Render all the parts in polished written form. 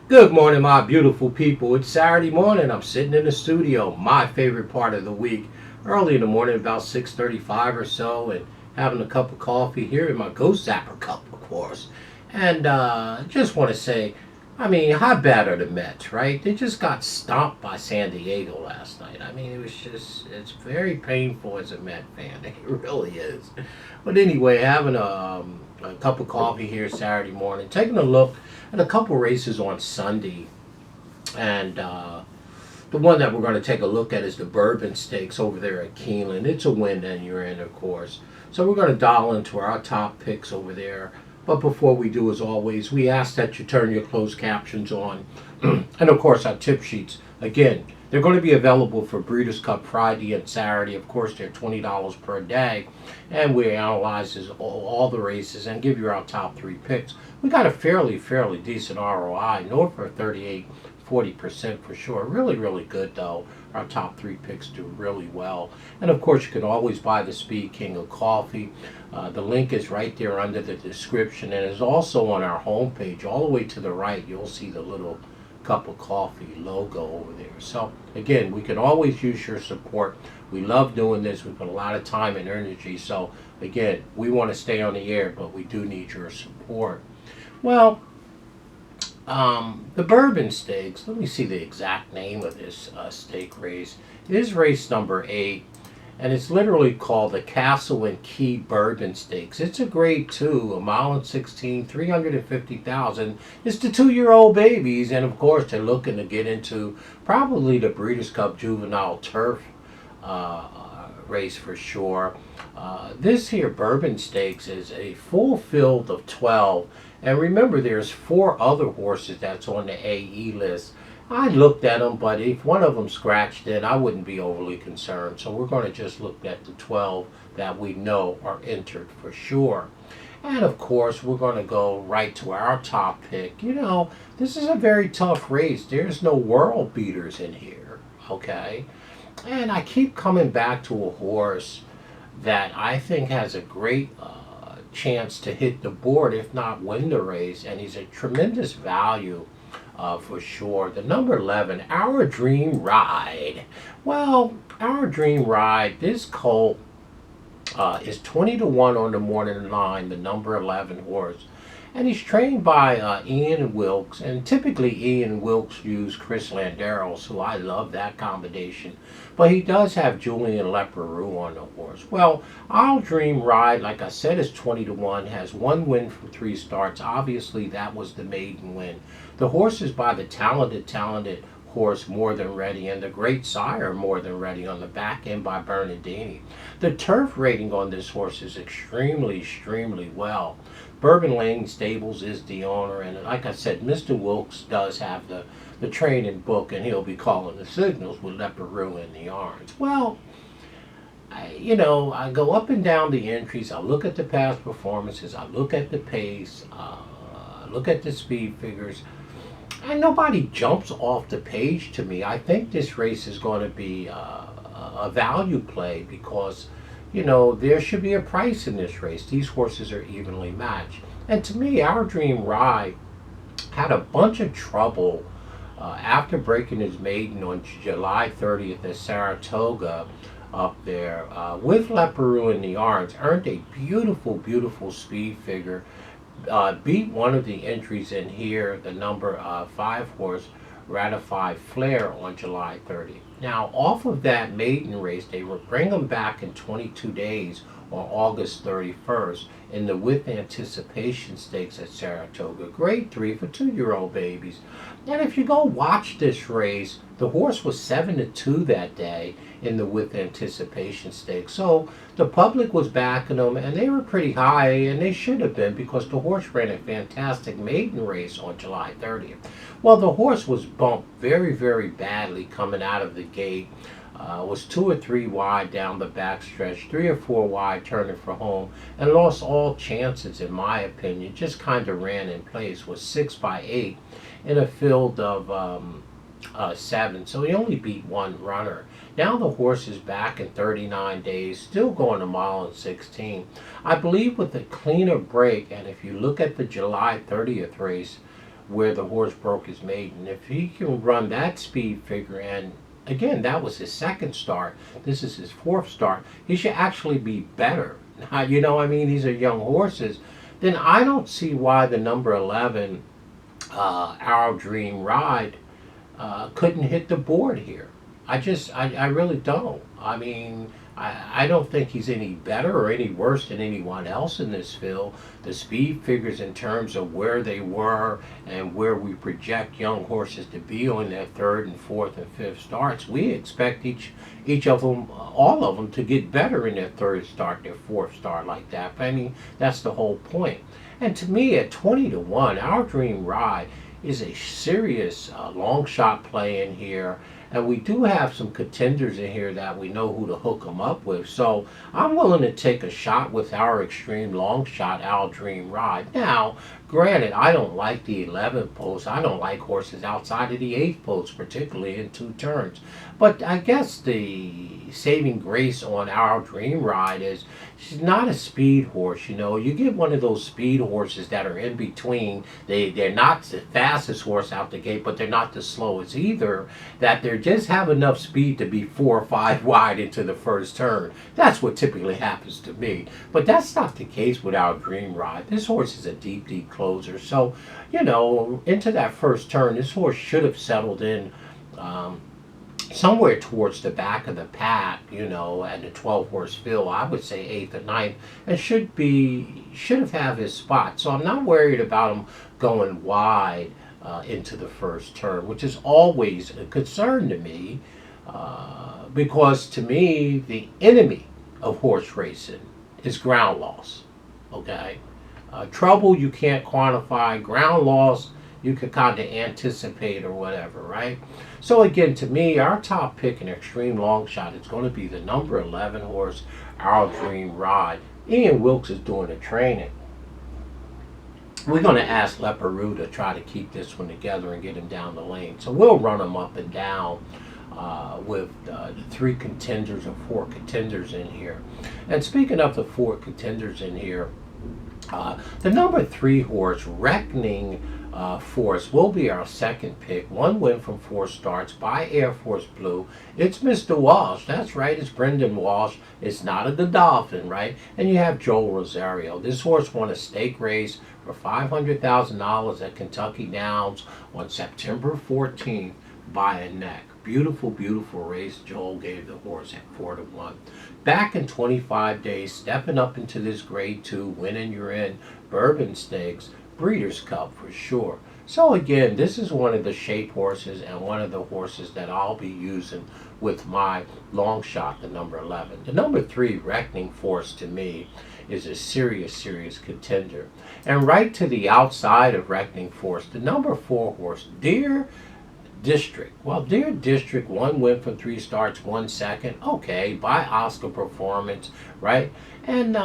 Good morning, my beautiful people. It's Saturday morning. I'm sitting in the studio, my favorite part of the week, early in the morning, about 6:35 or so, and having a cup of coffee here in my Ghost Zapper cup, of course. And just want to say, how bad are the Mets, right? They just got stomped by San Diego last night. It's very painful as a Met fan. It really is. But anyway, having a cup of coffee here Saturday morning, taking a look at a couple races on Sunday, and the one that we're going to take a look at is the Bourbon Stakes over there at Keeneland. It's a win then you're in, of course. So we're going to dial into our top picks over there. But before we do, as always, we ask that you turn your closed captions on. And of course, our tip sheets. Again, they're going to be available for Breeders' Cup Friday and Saturday. Of course, they're $20 per day. And we analyze all the races and give you our top three picks. We got a fairly decent ROI, north of 40% for sure. Really good, though. Our top three picks do really well. And of course, you can always buy the SpeedKing of coffee. The link is right there under the description and is also on our homepage. All the way to the right, you'll see the little cup of coffee logo over there. So again, we can always use your support. We love doing this. We put a lot of time and energy. So again, we want to stay on the air, but we do need your support. Well, the Bourbon Stakes, let me see the exact name of this stake race. It is race number 8, and it's literally called the Castle and Key Bourbon Stakes. It's a grade 2, a mile and 16, 350,000. It's the 2-year-old babies, and of course they're looking to get into probably the Breeders' Cup Juvenile Turf race for sure. This here Bourbon Stakes is a full field of 12. And remember, there's 4 other horses that's on the AE list. I looked at them, but if one of them scratched in, I wouldn't be overly concerned. So we're going to just look at the 12 that we know are entered for sure. And of course, we're going to go right to our top pick. You know, this is a very tough race. There's no world beaters in here, okay? And I keep coming back to a horse that I think has a great chance to hit the board, if not win the race, and he's a tremendous value for sure. The number 11, Our Dream Ride. Well, Our Dream Ride, this colt is 20-1 on the morning line, the number 11 horse. And he's trained by Ian Wilkes, and typically Ian Wilkes used Chris Landeros, so I love that combination. But he does have Julian Leparoux on the horse. Well, Our Dream Ride, like I said, is 20-1, has 1 win from 3 starts. Obviously, that was the maiden win. The horse is by the talented horse More Than Ready, and the great sire More Than Ready on the back end by Bernardini. The turf rating on this horse is extremely well. Bourbon Lane Stables is the owner, and like I said, Mr. Wilkes does have the training book, and he'll be calling the signals with Leparoux in the arms. Well, I go up and down the entries. I look at the past performances. I look at the pace. I look at the speed figures. And nobody jumps off the page to me. I think this race is going to be a value play because there should be a price in this race. These horses are evenly matched. And to me, Our Dream Ride had a bunch of trouble after breaking his maiden on July 30th at Saratoga up there with Leparoux in the arms. Earned a beautiful speed figure. Beat one of the entries in here, the number 5 horse, Ratified Flair, on July 30th. Now, off of that maiden race, they will bring him back in 22 days on August 31st in the With Anticipation Stakes at Saratoga. Grade 3 for 2-year-old babies. And if you go watch this race, the horse was 7-2 that day in the With Anticipation Stakes. So the public was backing them, and they were pretty high, and they should have been because the horse ran a fantastic maiden race on July 30th. Well, the horse was bumped very badly coming out of the gate. Was 2 or 3 wide down the backstretch, 3 or 4 wide turning for home, and lost all chances, in my opinion. Just kind of ran in place. Was 6 by 8 in a field of 7, so he only beat 1 runner. Now the horse is back in 39 days, still going a mile and 16. I believe with a cleaner break, and if you look at the July 30th race, where the horse broke his maiden. If he can run that speed figure, and again, that was his second start, this is his fourth start, he should actually be better. You know, I mean, these are young horses. Then I don't see why the number 11, Our Dream Ride, couldn't hit the board here. I really don't. I mean, I don't think he's any better or any worse than anyone else in this field. The speed figures in terms of where they were and where we project young horses to be on their third and fourth and fifth starts. We expect each of them, all of them, to get better in their third start, their fourth start like that. But I mean, that's the whole point. And to me, at 20-1, Our Dream Ride is a serious long shot play in here. And we do have some contenders in here that we know who to hook them up with. So I'm willing to take a shot with our extreme long shot, Our Dream Ride. Now, granted, I don't like the 11th post. I don't like horses outside of the 8th post, particularly in 2 turns. But I guess the saving grace on Our Dream Ride is she's not a speed horse. You know, you get one of those speed horses that are in between. They're not the fastest horse out the gate, but they're not the slowest either. That they're just have enough speed to be 4 or 5 wide into the first turn. That's what typically happens to me. But that's not the case with Our Dream Ride. This horse is a deep, deep closer. So, you know, into that first turn, this horse should have settled in somewhere towards the back of the pack, you know, at the 12-horse field. I would say 8th or 9th, and should have his spot. So I'm not worried about him going wide into the first turn, which is always a concern to me, because to me the enemy of horse racing is ground loss. Okay, trouble you can't quantify, ground loss you can kind of anticipate or whatever, right? So again, to me, our top pick in extreme long shot is going to be the number 11 horse, Our Dream Ride. Ian Wilkes is doing the training. We're going to ask Leparoux to try to keep this one together and get him down the lane. So we'll run him up and down with the 3 contenders or 4 contenders in here. And speaking of the 4 contenders in here, the number 3 horse, Reckoning Force, will be our second pick. 1 win from 4 starts by Air Force Blue. It's Mr. Walsh. That's right. It's Brendan Walsh. It's not a Godolphin, right? And you have Joel Rosario. This horse won a stake race for $500,000 at Kentucky Downs on September 14th by a neck. Beautiful, beautiful race. Joel gave the horse at 4-1. Back in 25 days, stepping up into this grade 2, winning you're in Bourbon Stakes, Breeders' Cup for sure. So again, this is one of the shape horses and one of the horses that I'll be using with my long shot, the number 11. The number 3, Reckoning Force, to me is a serious, serious contender. And right to the outside of Reckoning Force, the number 4 horse, Deer District. Well, Deer District, 1 win from 3 starts, 1 second. Okay, by Oscar Performance, right? And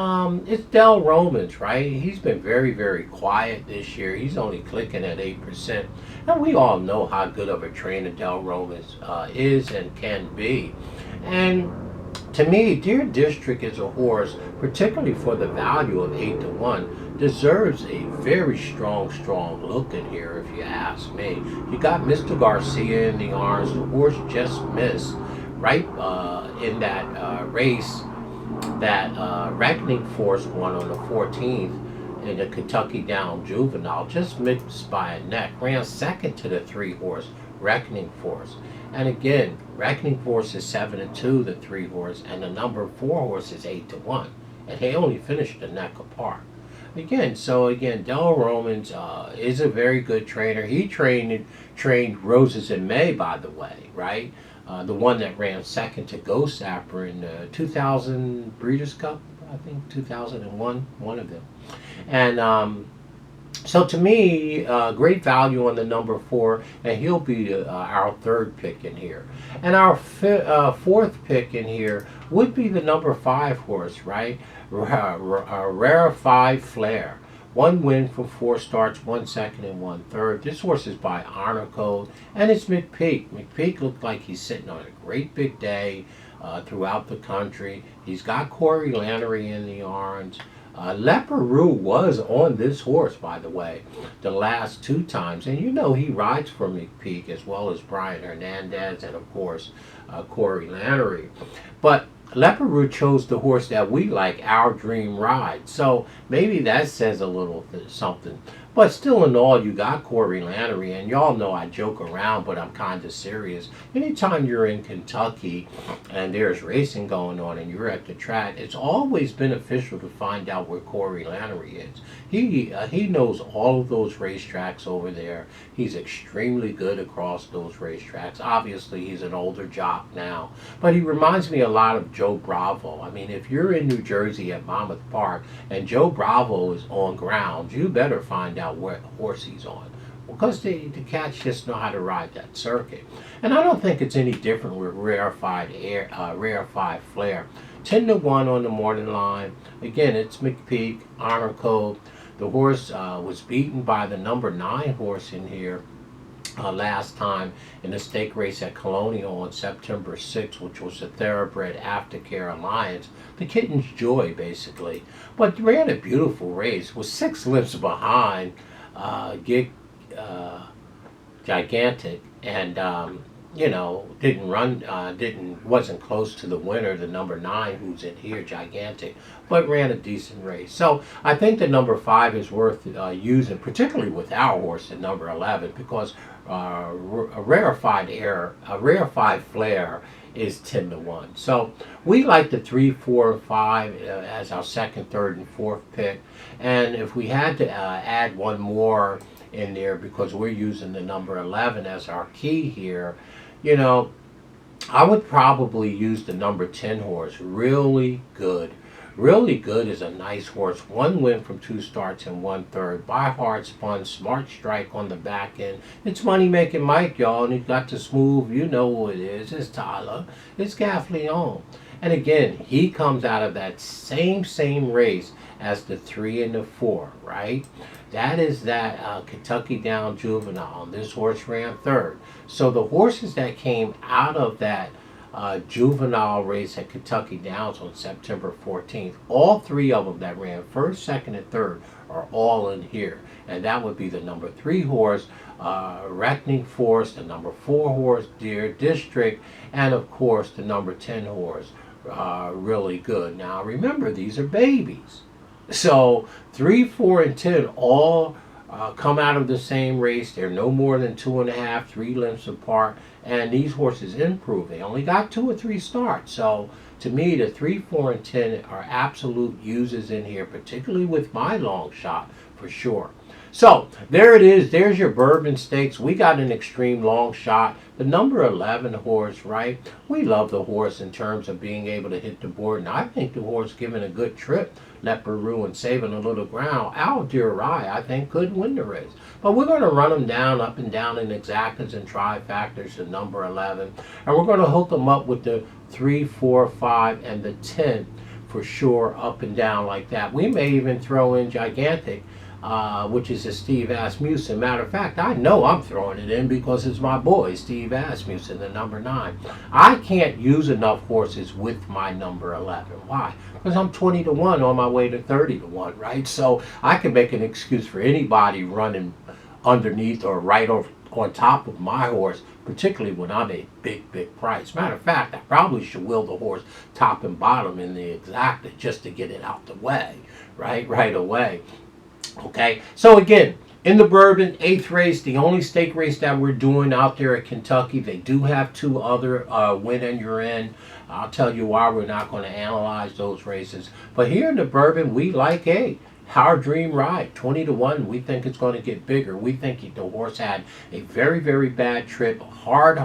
it's Del Romans, right? He's been very, very quiet this year. He's only clicking at 8%. And we all know how good of a trainer Del Romans is and can be. And to me, Deer District is a horse, particularly for the value of 8-1, deserves a very strong look in here, if you ask me. You got Mr. Garcia in the arms. The horse just missed right in that race that Reckoning Force won on the 14th in the Kentucky Down Juvenile. Just missed by a neck. Ran second to the 3 horse, Reckoning Force. And again, Reckoning Force is 7-2, the 3 horse, and the number 4 horse is 8-1. And they only finished a neck apart. Again, Del Romans is a very good trainer. He trained Roses in May, by the way, right? The one that ran second to Ghost Sapper in the 2000 Breeders' Cup, I think 2001, one of them. And so to me, great value on the number 4, and he'll be our 3rd pick in here. And our 4th pick in here would be the number 5 horse, right? Rarefied Flair. 1 win from 4 starts, 1 second and 1 third. This horse is by Honor Code, and it's McPeak. McPeak looked like he's sitting on a great big day throughout the country. He's got Corey Lannery in the arms. Leperoo was on this horse, by the way, the last 2 times. And you know he rides for McPeak as well as Brian Hernandez and, of course, Corey Lannery. But Leperoo chose the horse that we like, Our Dream Ride. So maybe that says a little something. But still in all, you got Corey Lannery, and y'all know I joke around, but I'm kind of serious. Anytime you're in Kentucky and there's racing going on and you're at the track, it's always beneficial to find out where Corey Lannery is. He knows all of those racetracks over there. He's extremely good across those racetracks. Obviously, he's an older jock now, but he reminds me a lot of Joe Bravo. I mean, if you're in New Jersey at Monmouth Park and Joe Bravo is on ground, you better find out what horse he's on, because the cats just know how to ride that circuit. And I don't think it's any different with Rarefied Flair. 10-1 on the morning line. Again, it's McPeak, Honor Code. The horse was beaten by the number 9 horse in here last time in the stake race at Colonial on September 6th, which was the Thoroughbred Aftercare Alliance, the Kitten's Joy, basically. But ran a beautiful race, was 6 lengths behind Gigantic, and you know, wasn't close to the winner, the number 9, who's in here, Gigantic, but ran a decent race. So I think the number 5 is worth using, particularly with our horse at number 11, because a rarefied Flair is 10-1. So we like the 3, 4, 5 as our second, third, and fourth pick. And if we had to add one more in there, because we're using the number 11 as our key here, you know, I would probably use the number 10 horse. Really Good. Really Good is a nice horse. 1 win from 2 starts and 1/3. By hard spun, smart strike on the back end. It's money making Mike, y'all, and he's got the smooth. You know who it is. It's Tyler. It's Gaff Leon. And again, he comes out of that same race as the 3 and the 4, right? That is that Kentucky Down Juvenile. This horse ran 3rd. So the horses that came out of that juvenile race at Kentucky Downs on September 14th, all 3 of them that ran 1st, 2nd, and 3rd are all in here. And that would be the number 3 horse, Reckoning Force, the number 4 horse, Deer District, and of course the number 10 horse, Really Good. Now remember, these are babies. So 3, 4, and 10 all come out of the same race. They're no more than 2.5, 3 lengths apart, and these horses improve. They only got 2 or 3 starts. So to me, the 3, 4, and 10 are absolute uses in here, particularly with my long shot for sure. So there it is. There's your Bourbon Stakes. We got an extreme long shot. The number 11 horse, right? We love the horse in terms of being able to hit the board. And I think the horse giving a good trip, Leperoo, and saving a little ground. Our Dear Rye, I think, could win the race. But we're going to run them down, up and down in exactas and trifactors to number 11. And we're going to hook them up with the 3, 4, 5, and the 10 for sure, up and down like that. We may even throw in Gigantic, which is a Steve Asmussen. Matter of fact, I know I'm throwing it in because it's my boy, Steve Asmussen, the number 9. I can't use enough horses with my number 11. Why? Because I'm 20-1 on my way to 30-1, right? So I can make an excuse for anybody running underneath or right on top of my horse, particularly when I'm a big price. Matter of fact, I probably should wheel the horse top and bottom in the exacta just to get it out the way, right away. Okay, so again, in the Bourbon, 8th race, the only stake race that we're doing out there at Kentucky. They do have 2 other win and you're in. I'll tell you why we're not going to analyze those races. But here in the Bourbon, we like Our Dream Ride, 20-1. We think it's going to get bigger. We think the horse had a very bad trip, hard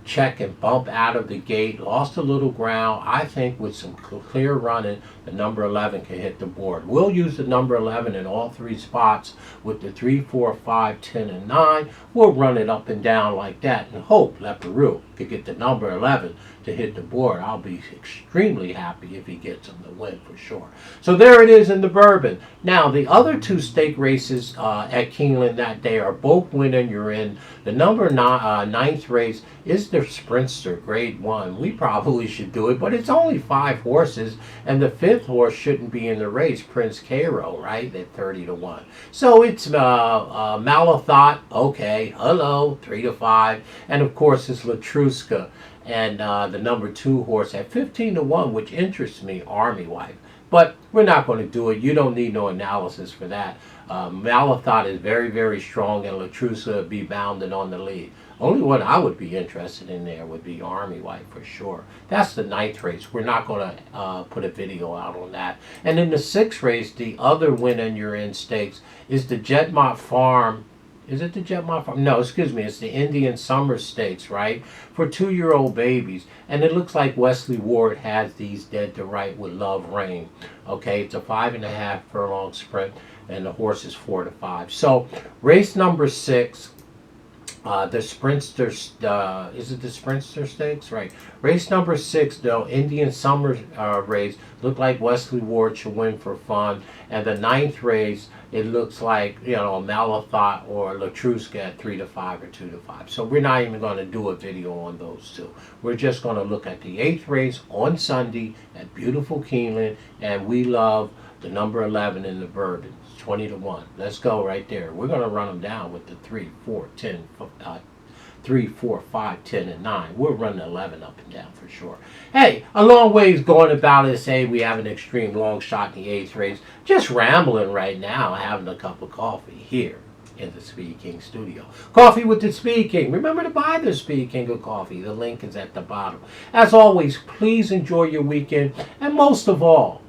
check and bump out of the gate, lost a little ground. I think with some clear running, the number 11 can hit the board. We'll use the number 11 in all 3 spots with the 3, 4, 5, 10, and 9. We'll run it up and down like that and hope Leperoo could get the number 11 to hit the board. I'll be extremely happy if he gets him to win for sure. So there it is in the Bourbon. Now, the other 2 stake races at Keeneland that day are both win and you're in. The number 9th race is the the Sprinter Grade 1. We probably should do it, but it's only 5 horses, and the 5th horse shouldn't be in the race, Prince Cairo, right, at 30 to 1. So it's Malathot, okay, hello, 3 to 5. And of course, it's Latruska, and the number 2 horse at 15 to 1, which interests me, Army Wife. But we're not going to do it. You don't need no analysis for that. Malathot is very, very strong, and Latruska would be bounded on the lead. Only one I would be interested in there would be Army Wife for sure. That's the 9th race. We're not going to put a video out on that. And in the 6th race, the other win in your in stakes is the Jetmont Farm. Is it the Jetmont Farm? No, excuse me. It's the Indian Summer Stakes, right? For 2-year-old babies. And it looks like Wesley Ward has these dead to right with Love Rain. Okay, it's a 5.5 furlong sprint, and the horse is 4 to 5. So, race number 6. The Sprinter, is it the Sprinter Stakes? Right. Race number 6, though, Indian Summer race, looked like Wesley Ward should win for fun. And the 9th race, it looks like, Malathot or Latruska at 3 to 5 or 2 to 5. So we're not even going to do a video on those two. We're just going to look at the 8th race on Sunday at beautiful Keeneland, and we love the number 11 in the Bourbon. 20 to 1. Let's go right there. We're going to run them down with the 3, 4, 10, 3, 4, 5, 10, and 9. We'll run the 11 up and down for sure. Hey, a long ways going about it. Say we have an extreme long shot in the 8th race. Just rambling right now, having a cup of coffee here in the SpeedKing studio. Coffee with the SpeedKing. Remember to buy the SpeedKing of coffee. The link is at the bottom. As always, please enjoy your weekend. And most of all,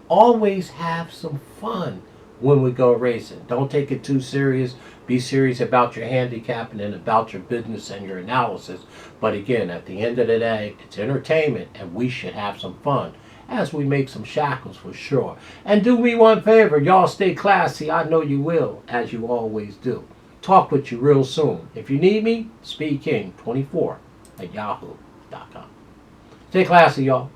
always have some fun when we go racing. Don't take it too serious. Be serious about your handicapping and about your business and your analysis. But again, at the end of the day, it's entertainment, and we should have some fun as we make some shackles for sure. And do me one favor, y'all stay classy. I know you will, as you always do. Talk with you real soon. If you need me, SpeedKing24 at yahoo.com. Stay classy, y'all.